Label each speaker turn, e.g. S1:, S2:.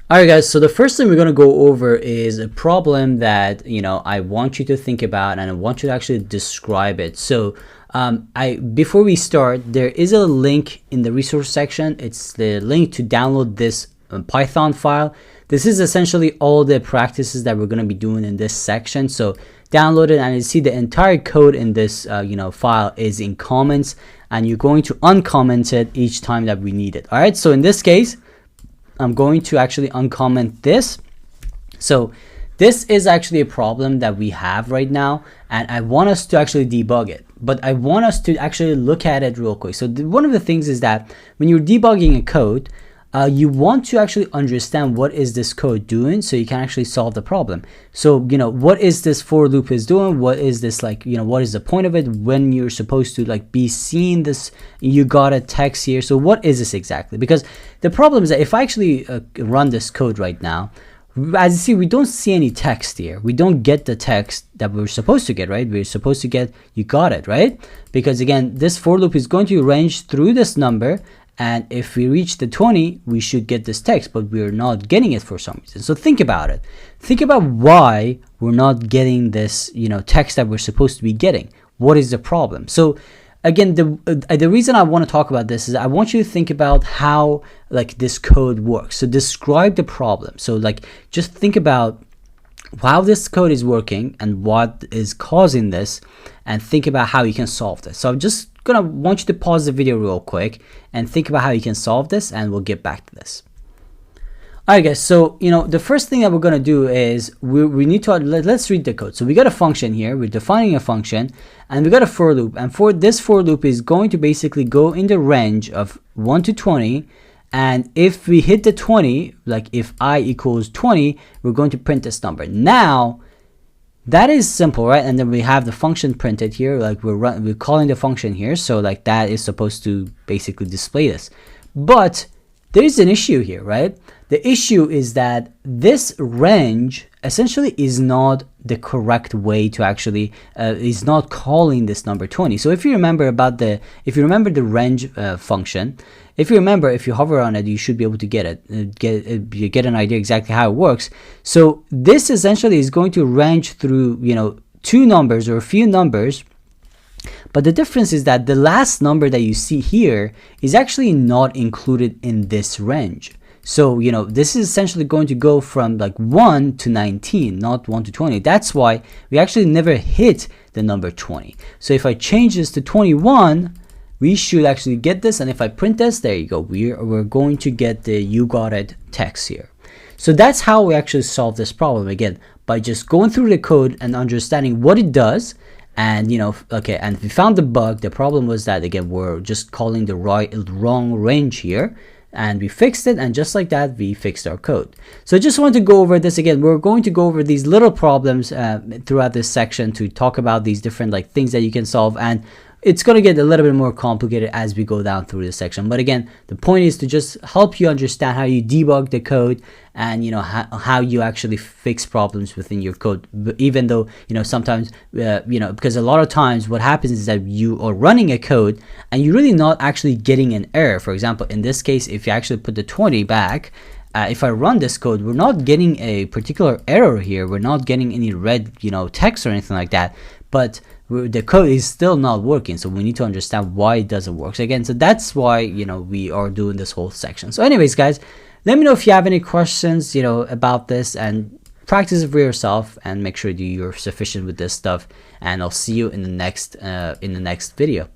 S1: All right, guys, so the first thing we're going to go over is a problem that, I want you to think about, and I want you to actually describe it. So before we start, there is a link in the resource section. It's the link to download this Python file. This is essentially all the practices that we're going to be doing in this section. So download it, and you see the entire code in this file is in comments, and you're going to uncomment it each time that we need it. All right, so in this case, I'm going to actually uncomment this. So this is actually a problem that we have right now, and I want us to actually debug it, but I want us to actually look at it real quick. So one of the things is that when you're debugging a code, you want to actually understand what is this code doing so you can actually solve the problem. So what is this for loop is doing, what is this, what is the point of it, when you're supposed to be seeing this, you got a text here. So what is this exactly? Because the problem is that if I actually run this code right now, as you see, we don't see any text here. We don't get the text that we're supposed to get, right? We're supposed to get, you got it, right? Because again, this for loop is going to range through this number, and if we reach the 20, we should get this text, but we're not getting it for some reason. So think about it. Think about why we're not getting this, text that we're supposed to be getting. What is the problem? So again, the reason I want to talk about this is I want you to think about how this code works. So describe the problem. So just think about how this code is working and what is causing this, and think about how you can solve this. So I'm just gonna want you to pause the video real quick and think about how you can solve this, and we'll get back to this. All right, guys, so the first thing that we're gonna do is we need to let's read the code. So we got a function here, we're defining a function, and we got a for loop, and for this for loop is going to basically go in the range of 1 to 20, and if we hit the 20, if I equals 20, we're going to print this number. Now that is simple, right? And then we have the function printed here, we're calling the function here, so that is supposed to basically display this. But there is an issue here, right? The issue is that this range essentially is not the correct way to actually is not calling this number 20. So if you remember the range function, if you hover on it, you should be able to get an idea exactly how it works. So this essentially is going to range through two numbers or a few numbers, but the difference is that the last number that you see here is actually not included in this range. So this is essentially going to go from 1 to 19, not 1 to 20. That's why we actually never hit the number 20. So if I change this to 21, we should actually get this, and if I print this, there you go, we're going to get the you got it text here. So that's how we actually solve this problem, again, by just going through the code and understanding what it does. And and we found the bug. The problem was that, again, we're just calling the wrong range here, and we fixed it, and just like that, we fixed our code. So I just want to go over this again. We're going to go over these little problems throughout this section to talk about these different things that you can solve, and it's going to get a little bit more complicated as we go down through this section. But again, the point is to just help you understand how you debug the code, and how you actually fix problems within your code. Even though sometimes because a lot of times what happens is that you are running a code and you're really not actually getting an error. For example, in this case, if you actually put the 20 back, if I run this code, we're not getting a particular error here. We're not getting any red text or anything like that, but the code is still not working. So we need to understand why it doesn't work. So again, so that's why we are doing this whole section. So anyways, guys, let me know if you have any questions about this, and practice it for yourself, and make sure that you're sufficient with this stuff, and I'll see you in the next video.